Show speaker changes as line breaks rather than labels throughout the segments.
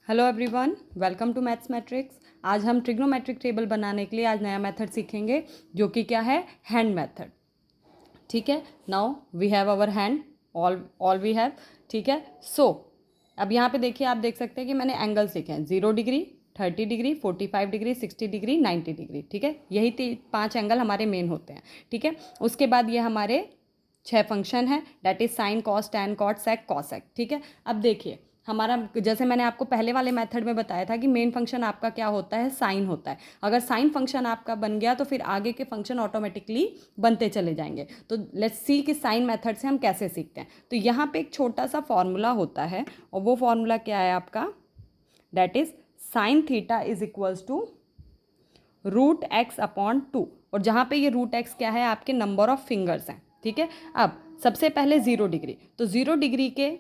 Hello everyone, welcome to Maths Matrix. आज हम trigonometric table बनाने के लिए आज नया मेथड सीखेंगे जो कि क्या है, हैंड मेथड। ठीक है, now we have our hand, all we have. ठीक है, सो अब यहाँ पे देखिए, आप देख सकते हैं कि मैंने एंगल्स लिखे हैं 0 degree, 30 degree, 45 degree, 60 degree, 90 degree. ठीक है, यही 5 एंगल हमारे मेन होते हैं। ठीक है, उसके बाद ये हमारे 6 फंक्शन है, that is sine, cos, tan, cot, sec, cosec. ठीक है, अब देखिए हमारा, जैसे मैंने आपको पहले वाले मेथड में बताया था कि मेन फंक्शन आपका क्या होता है, साइन होता है। अगर साइन फंक्शन आपका बन गया तो फिर आगे के फंक्शन ऑटोमेटिकली बनते चले जाएंगे। तो लेट्स सी कि साइन मेथड से हम कैसे सीखते हैं। तो यहाँ पे एक छोटा सा फॉर्मूला होता है, और वो फॉर्मूला क्या है आपका, that is sine theta is equals to root x upon 2। और जहाँ पे ये रूट एक्स क्या है, आपके नंबर ऑफ फिंगर्स हैं। ठीक है, अब सबसे पहले 0 डिग्री, तो 0 डिग्री के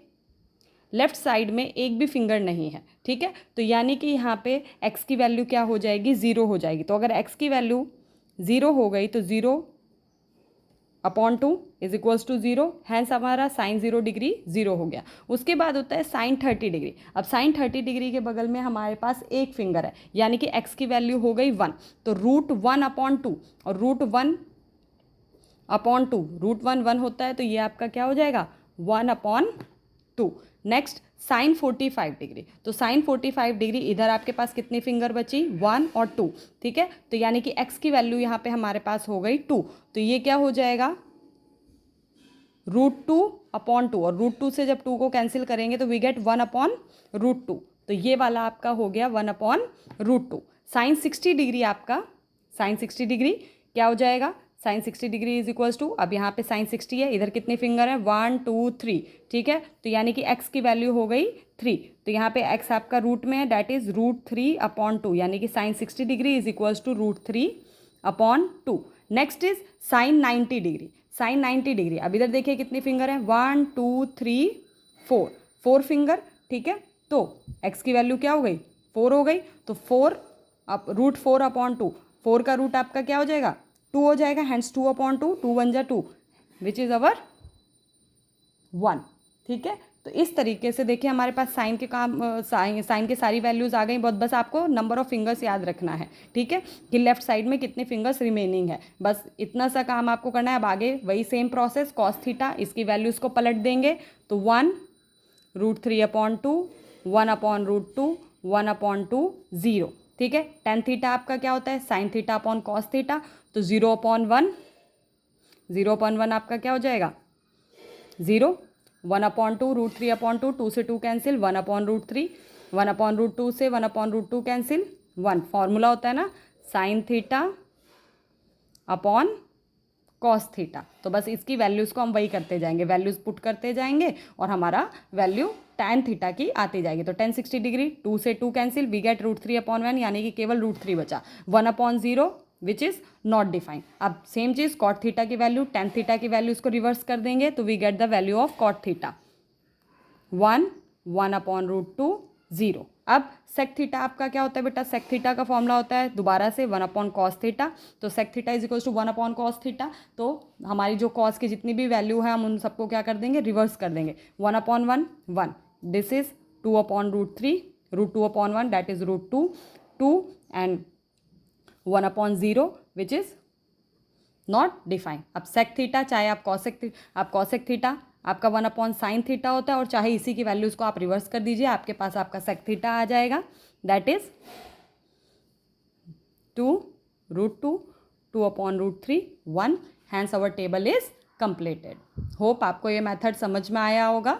लेफ्ट साइड में एक भी फिंगर नहीं है। ठीक है, तो यानी कि यहाँ पे x की वैल्यू क्या हो जाएगी, 0 हो जाएगी। तो अगर x की वैल्यू 0 हो गई तो 0 upon 2 is equals to 0, hence हमारा साइन 0 डिग्री 0 हो गया। उसके बाद होता है साइन 30 डिग्री। अब साइन 30 डिग्री के बगल में हमारे पास एक फिंगर है, यानी कि x की वैल्यू हो गई 1, तो रूट 1 अपॉन 2, और रूट 1 अपॉन 2, रूट 1 1 होता है, तो ये आपका क्या हो जाएगा, 1 अपॉन 2। नेक्स्ट साइन 45 डिग्री, तो साइन 45 डिग्री, इधर आपके पास कितनी फिंगर बची, 1 और 2। ठीक है, तो यानी कि x की वैल्यू यहाँ पे हमारे पास हो गई 2, तो ये क्या हो जाएगा, रूट 2 अपॉन 2, और रूट 2 से जब 2 को कैंसिल करेंगे तो वी गेट 1 अपॉन रूट 2। तो ये वाला आपका हो गया 1 अपॉन रूट 2। साइन 60 डिग्री आपका, साइन 60 डिग्री क्या हो जाएगा, sine 60 degree is equals to, अब यहाँ पे साइन 60 है, इधर कितने फिंगर है, 1 2 3। ठीक है, तो यानी कि x की वैल्यू हो गई 3, तो यहाँ पे x आपका रूट में है, डैट इज रूट 3 अपॉन 2, यानी कि sine 60 degree is equals to root 3 upon 2। Next is sine 90 degree, sine 90 degree, अब इधर देखिए कितनी फिंगर है, 1 2 3 4, 4 फिंगर। ठीक है, तो x की वैल्यू क्या हो गई, 4 हो गई, तो 4 अब रूट 4 अपॉन 2, 4 का रूट आपका क्या हो जाएगा, 2 हो जाएगा, हैंड्स 2 अपॉन 2, 2 1 जा 2, विच इज अवर 1। ठीक है, तो इस तरीके से देखिए हमारे पास साइन के काम, साइन के सारी वैल्यूज़ आ गई। बहुत बस आपको नंबर ऑफ फिंगर्स याद रखना है। ठीक है, कि लेफ्ट साइड में कितने फिंगर्स रिमेनिंग है, बस इतना सा काम आपको करना है। अब आगे वही सेम प्रोसेस, कॉस थीटा, इसकी वैल्यूज़ को पलट देंगे, तो 1 root 3 upon 2, 1 upon root 2, 1 upon 2 0। ठीक है, टेन थीटा आपका क्या होता है, sine theta upon cos theta, तो 0 अपॉन 1, 0 अपॉन 1 आपका क्या हो जाएगा, 0, 1 अपॉन 2, रूट 3 अपॉन 2, 2 से 2 cancel, 1 upon root 3, 1 upon root 2 से 1 अपॉन रूट 2 कैंसिल, 1। फॉर्मूला होता है ना, sine theta upon cos theta. तो बस इसकी वैल्यूज़ को हम वही करते जाएंगे, वैल्यूज़ पुट करते जाएंगे, और हमारा वैल्यू tan थीटा की आती जाएगी। तो tan 60 डिग्री, 2 से 2 cancel, we get root 3 upon 1, यानी कि केवल रूट 3 बचा, 1 upon 0 which is not defined. अब सेम चीज़ कॉट थीटा की वैल्यू, tan थीटा की वैल्यू इसको रिवर्स कर देंगे, तो we get the value of cot theta, 1 1 upon root 2 0। अब सेक थीटा आपका क्या होता है बेटा, सेक थीटा का फॉर्मूला होता है दोबारा से 1 अपॉन कॉस थीटा। तो sec theta is equals to 1 upon cos theta, तो हमारी जो कॉस की जितनी भी वैल्यू है हम उन सबको क्या कर देंगे, रिवर्स कर देंगे। 1 upon 1 1, this is 2 upon root 3, root 2 upon 1 that is root 2 2, and 1 upon 0 which is not defined. अब सेक थीटा, चाहे आप कॉसेक थीटा आपका 1 अपॉन साइन थीटा होता है, और चाहे इसी की वैल्यूज़ को आप रिवर्स कर दीजिए, आपके पास आपका सेक थीटा आ जाएगा, that is 2 root 2, 2 upon root 3 1, hence our table is completed. Hope आपको ये मेथड समझ में आया होगा।